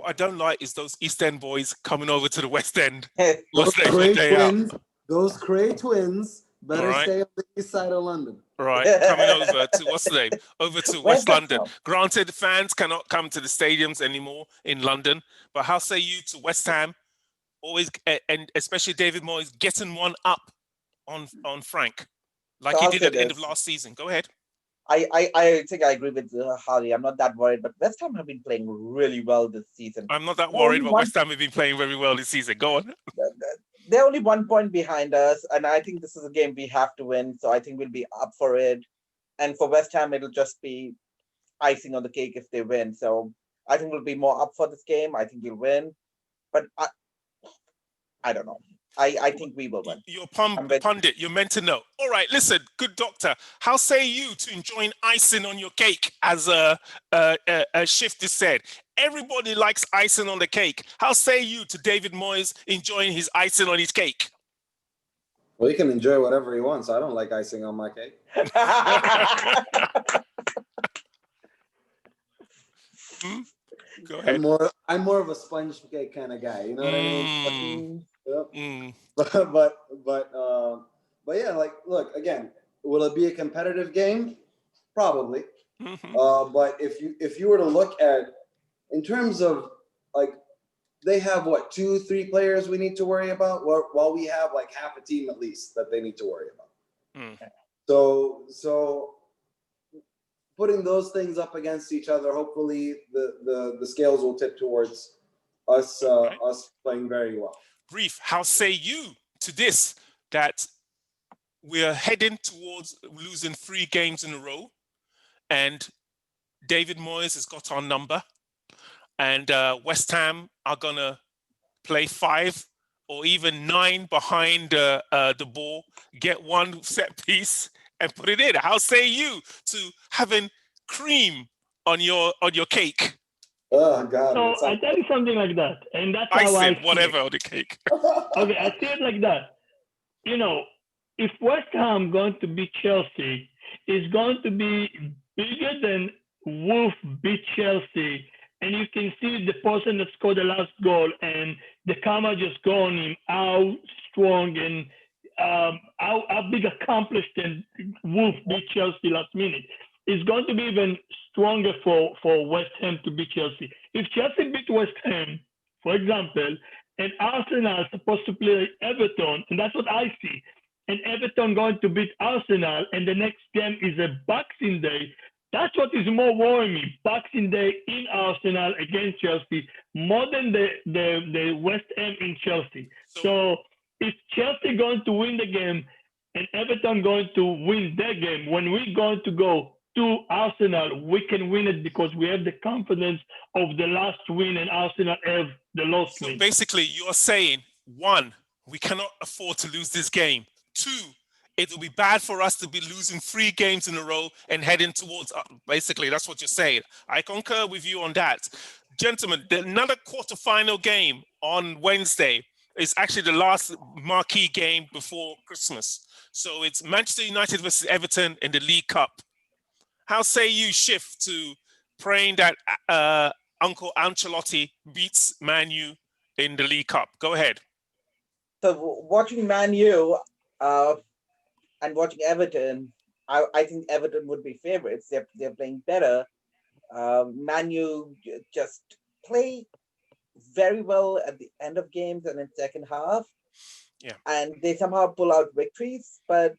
What I don't like is those East End boys coming over to the West End. Those Day in, Cray day out. twins, those Cray twins better All right. stay on the east side of London. Right, coming over to what's the name? Over to Where's West that London. from? Granted, fans cannot come to the stadiums anymore in London, but how say you to West Ham? Always, and especially David Moyes getting one up on Frank, like So he I'll did say at the end of this. last season. Go ahead. I think I agree with Harry. I'm not that worried, but West Ham have been playing really well this season. I'm not that They're worried, only but West Ham have been playing very well this season. Go on. They're only 1 point behind us, and I think this is a game we have to win. So I think we'll be up for it. And for West Ham, it'll just be icing on the cake if they win. So I think we'll be more up for this game. I think we'll win, but I don't know. I think we will win. You're pundit. You're meant to know. All right, listen, good doctor. How say you to enjoying icing on your cake, as a Shift has said? Everybody likes icing on the cake. How say you to David Moyes enjoying his icing on his cake? Well, he can enjoy whatever he wants. I don't like icing on my cake. Go ahead. I'm more of a sponge cake kind of guy. You know what I mean? But yeah, like, look, again, will it be a competitive game? Probably. But if you were to look at, in terms of, like, they have what, 2-3 players we need to worry about, while we have like half a team at least that they need to worry about. So putting those things up against each other, hopefully the scales will tip towards us us playing very well. Brief, how say you to this, that we're heading towards losing 3 games in a row, and David Moyes has got our number, and West Ham are gonna play 5 or even 9 behind the ball, get one set piece and put it in? How say you to having cream on your cake? Oh God! So I tell you something like that, and that's how I see whatever it. on the cake. Okay, I see it like that. You know, if West Ham going to beat Chelsea, it's going to be bigger than Wolf beat Chelsea, and you can see the person that scored the last goal, and the camera just go on him, how strong and how big accomplished and Wolf beat Chelsea last minute. It's going to be even stronger for West Ham to beat Chelsea. If Chelsea beat West Ham, for example, and Arsenal is supposed to play Everton, and that's what I see, and Everton going to beat Arsenal, and the next game is a Boxing Day, that's what is more worrying me. Boxing Day in Arsenal against Chelsea, more than the West Ham in Chelsea. So if Chelsea going to win the game and Everton going to win their game, when we're going to go to Arsenal, we can win it because we have the confidence of the last win, and Arsenal have the last win. So basically, you're saying, 1, we cannot afford to lose this game. 2, it will be bad for us to be losing 3 games in a row and heading towards, basically, that's what you're saying. I concur with you on that. Gentlemen, another quarterfinal game on Wednesday is actually the last marquee game before Christmas. So it's Manchester United versus Everton in the League Cup. How say you, Shift, to praying that Uncle Ancelotti beats Man U in the League Cup? Go ahead. So watching Man U and watching Everton, I think Everton would be favorites. They're playing better. Man U just play very well at the end of games and in second half. Yeah. And they somehow pull out victories, but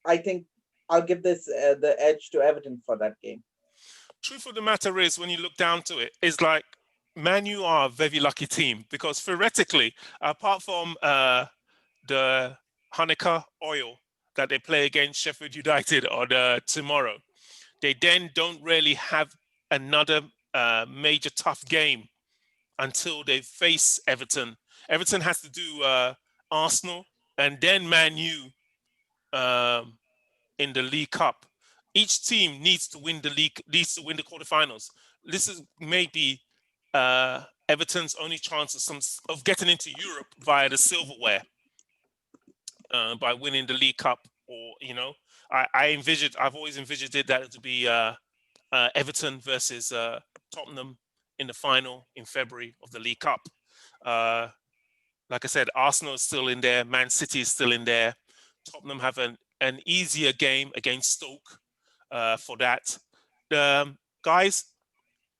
I think I'll give this the edge to Everton for that game. Truth of the matter is, when you look down to it, is like Man U are a very lucky team, because theoretically, apart from the Hanukkah oil that they play against Sheffield United on tomorrow, they then don't really have another major tough game until they face Everton. Everton has to do Arsenal and then Man U in the League Cup. Each team needs to win the league, needs to win the quarterfinals. This is maybe Everton's only chance of getting into Europe via the silverware by winning the League Cup. Or, you know, I've always envisioned it that it would be Everton versus Tottenham in the final in February of the League Cup. Like I said, Arsenal is still in there. Man City is still in there. Tottenham have an easier game against Stoke for that. Guys,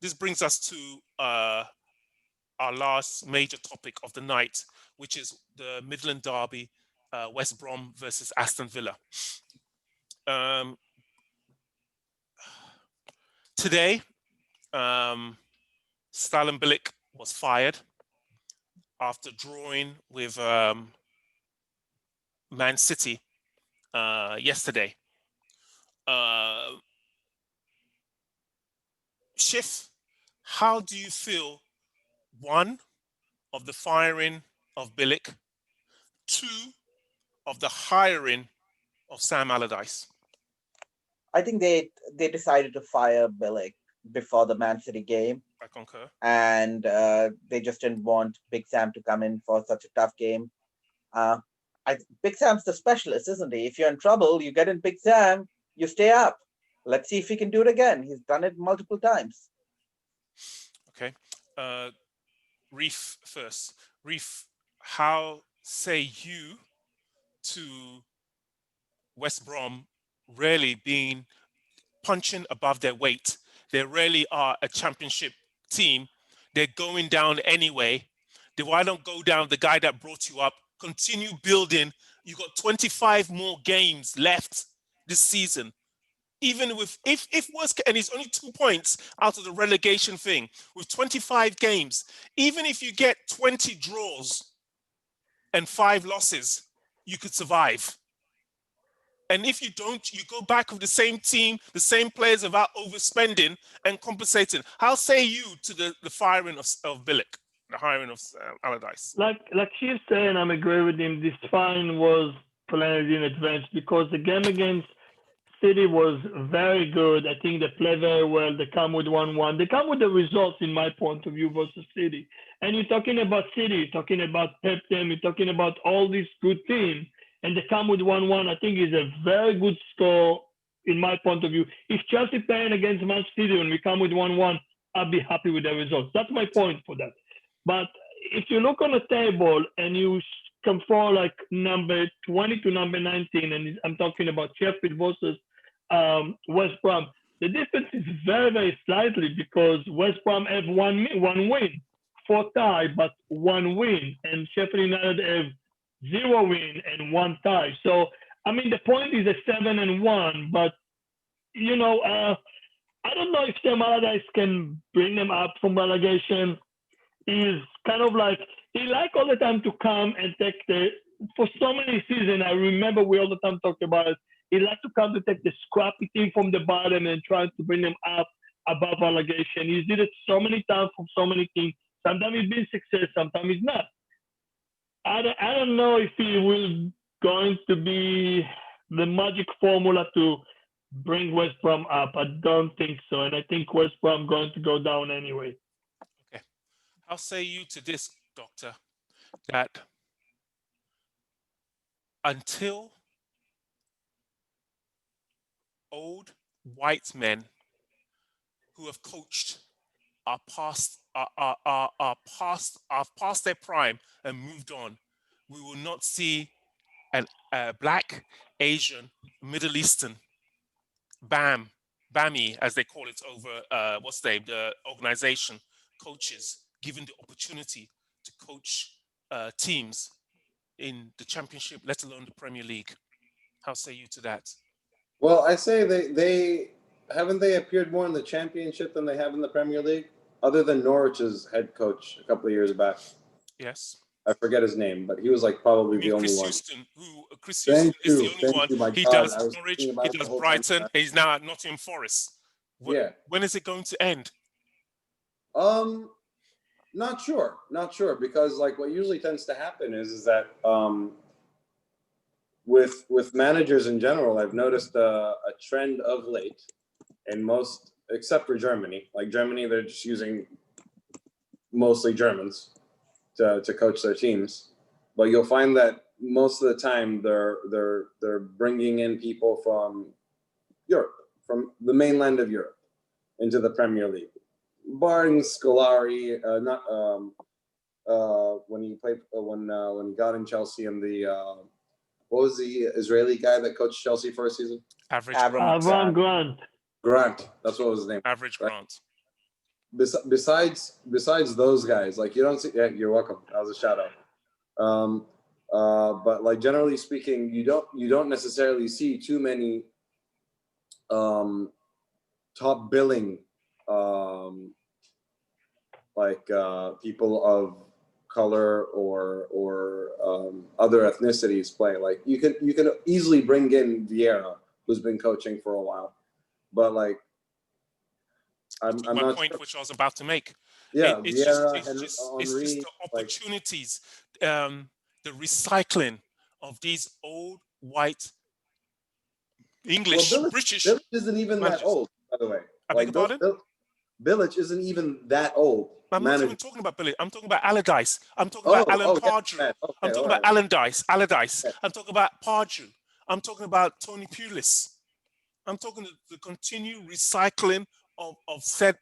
this brings us to our last major topic of the night, which is the Midland Derby, West Brom versus Aston Villa. Today, Stalin Bilic was fired after drawing with Man City yesterday. Schiff, how do you feel, one, of the firing of Bilic, two, of the hiring of Sam Allardyce? I think they decided to fire Bilic before the Man City game. I concur. And they just didn't want Big Sam to come in for such a tough game. Big Sam's the specialist, isn't he? If you're in trouble, you get in Big Sam, you stay up. Let's see if he can do it again. He's done it multiple times. Okay. Reef first. Reef, how say you to West Brom really being punching above their weight? They really are a championship team. They're going down anyway. Why don't go down the guy that brought you up? Continue building. You got 25 more games left this season. Even with if worst, and it's only 2 points out of the relegation thing with 25 games. Even if you get 20 draws and 5 losses, you could survive. And if you don't, you go back with the same team, the same players without overspending and compensating. How say you to the firing of Bilic, the hiring of Allardyce? Like she's saying, I'm agree with him. This fine was planned in advance because the game against City was very good. I think they play very well. They come with 1-1. They come with the results, in my point of view, versus City. And you're talking about City, you're talking about Pep team, you're talking about all these good teams, and they come with 1-1. I think is a very good score, in my point of view. If Chelsea playing against Man City and we come with 1-1, I'll be happy with the results. That's my point for that. But if you look on the table and you come for like number 20 to number 19, and I'm talking about Sheffield versus West Brom, the difference is very, very slightly because West Brom have one win, 4 tie, but 1 win, and Sheffield United have 0 win and 1 tie. So, I mean, the point is a 7-1, but, you know, I don't know if Sam Allardyce can bring them up from relegation. He's kind of like, he like all the time to come and take for so many seasons, I remember we all the time talked about it, he like to come to take the scrappy team from the bottom and try to bring them up above relegation. He did it so many times from so many teams. Sometimes he's been success, sometimes he's not. I don't know if he will going to be the magic formula to bring West Brom up. I don't think so. And I think West Brom going to go down anyway. Okay. I'll say you to this, Doctor, that until old white men who have coached are past their prime and moved on, we will not see a Black, Asian, Middle Eastern BAMI, as they call it over the organization, coaches given the opportunity to coach teams in the Championship, let alone the Premier League. How say you to that? Well, I say they haven't they appeared more in the Championship than they have in the Premier League, other than Norwich's head coach a couple of years back. Yes. I forget his name, but he was like probably the only one. Chris Houston is the only one. You, he does Norwich, he does Brighton, he's now at Nottingham Forest. When is it going to end? Not sure, because like what usually tends to happen is that with managers in general, I've noticed a trend of late in most, except for Germany. Like Germany, they're just using mostly Germans to coach their teams, but you'll find that most of the time they're bringing in people from Europe, from the mainland of Europe, into the Premier League. barring Scolari, not when he played when he got in Chelsea and the what was the Israeli guy that coached Chelsea for a season? Average Avram Grant. Grant. Grant. That's what was his name. Average Right? Grant. Besides those guys, like you don't see. Yeah, you're welcome. That was a shout out. But like generally speaking, you don't necessarily see too many top billing people of color or other ethnicities play. Like you can easily bring in Vieira, who's been coaching for a while, but like I'm my not point, sure. which I was about to make. Yeah, It's Vieira, just Henry, the opportunities, the recycling of these old white English, British Village isn't even managers. that old, by the way. I beg your pardon? Village isn't even that old. I'm not even talking about Billy. I'm talking about Allardyce. I'm talking about Alan Pardew. Yeah. Okay, I'm talking about Allardyce. I'm talking about Pardew. I'm talking about Tony Pulis. I'm talking the continued recycling of said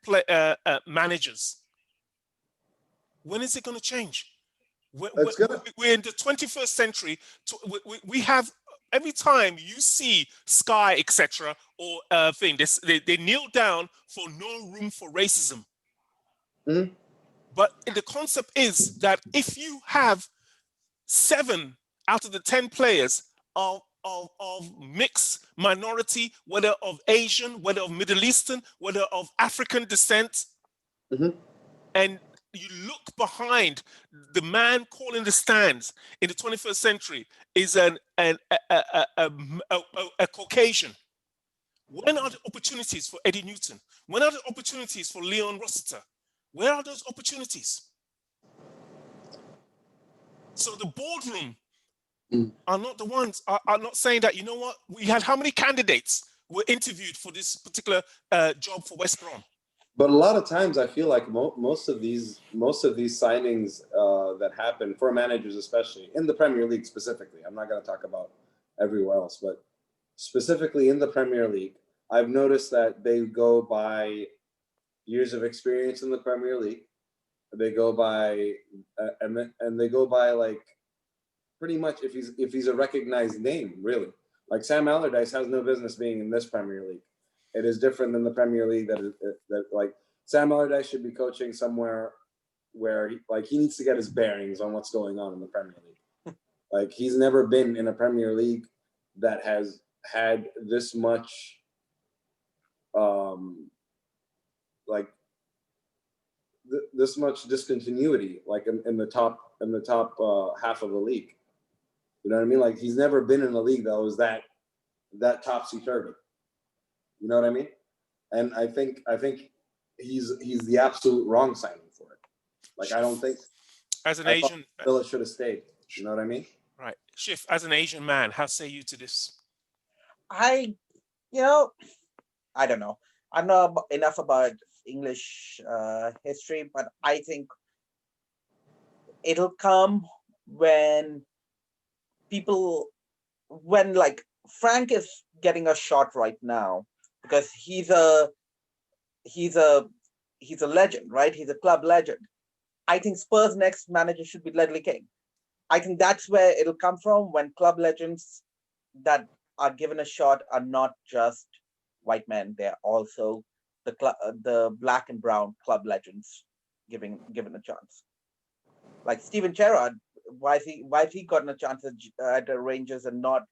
managers. When is it going to change? We're in the 21st century. We have, every time you see Sky, etc., or thing, they kneel down for no room for racism. Mm-hmm. But the concept is that if you have 7 out of the 10 players of mixed minority, whether of Asian, whether of Middle Eastern, whether of African descent, and you look behind the man calling the stands in the 21st century is a Caucasian. When are the opportunities for Eddie Newton? When are the opportunities for Leon Rossiter? Where are those opportunities? So the boardroom are not the ones, are not saying that, you know what, we had how many candidates were interviewed for this particular job for West Brom? But a lot of times I feel like most of these signings that happen for managers, especially in the Premier League specifically, I'm not going to talk about everywhere else, but specifically in the Premier League, I've noticed that they go by years of experience in the Premier League. They go by and they go by like pretty much if he's a recognized name, really. Like Sam Allardyce has no business being in this Premier League. It is different than the Premier League that like Sam Allardyce should be coaching somewhere where he needs to get his bearings on what's going on in the Premier League. Like he's never been in a Premier League that has had this much this much discontinuity, like in the top half of the league. You know what I mean? Like he's never been in a league that was that topsy-turvy. You know what I mean? And I think he's the absolute wrong signing for it. Like I don't think as an Asian Villa should have stayed. You know what I mean? Right. Schiff, as an Asian man, how say you to this? I don't know. I know enough about English history, but I think it'll come when like Frank is getting a shot right now because he's a legend, right? He's a club legend. I think Spurs' next manager should be Ledley King. I think that's where it'll come from, when club legends that are given a shot are not just white men; they're also the black and brown club legends given a chance. Like Steven Gerrard, why has he gotten a chance at the Rangers and not,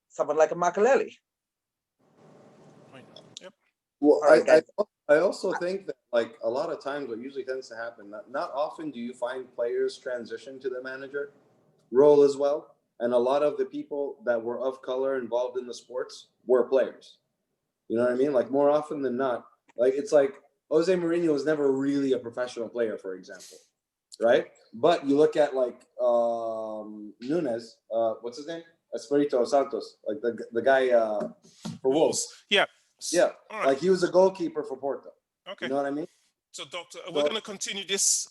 someone like a Makelele? Yep. Well, Right, I also think that like a lot of times what usually tends to happen, not often do you find players transition to the manager role as well. And a lot of the people that were of color involved in the sports were players. You know what I mean? Like more often than not, like it's like Jose Mourinho was never really a professional player, for example, right? But you look at like Nunes, what's his name? Espirito Santos, like the guy for Wolves. Yeah. Yeah, right. Like he was a goalkeeper for Porto. Okay. You know what I mean? So, Doctor, we're going to continue this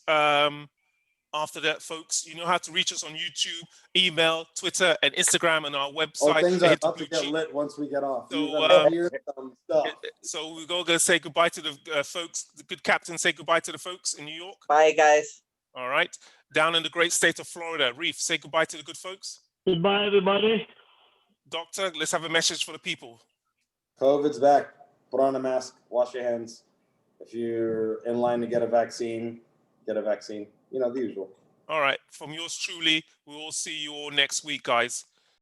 After that, folks, you know how to reach us on YouTube, email, Twitter, and Instagram, and our Oh, website. things are Hit the about to blue get cheese. lit once we get off. So, You're gonna hear some stuff. So we're going to say goodbye to the folks. The good captain, say goodbye to the folks in New York. Bye, guys. All right. Down in the great state of Florida, Reef, say goodbye to the good folks. Goodbye, everybody. Doctor, let's have a message for the people. COVID's back. Put on a mask. Wash your hands. If you're in line to get a vaccine, get a vaccine. You know, the usual. All right. From yours truly, we will see you all next week, guys.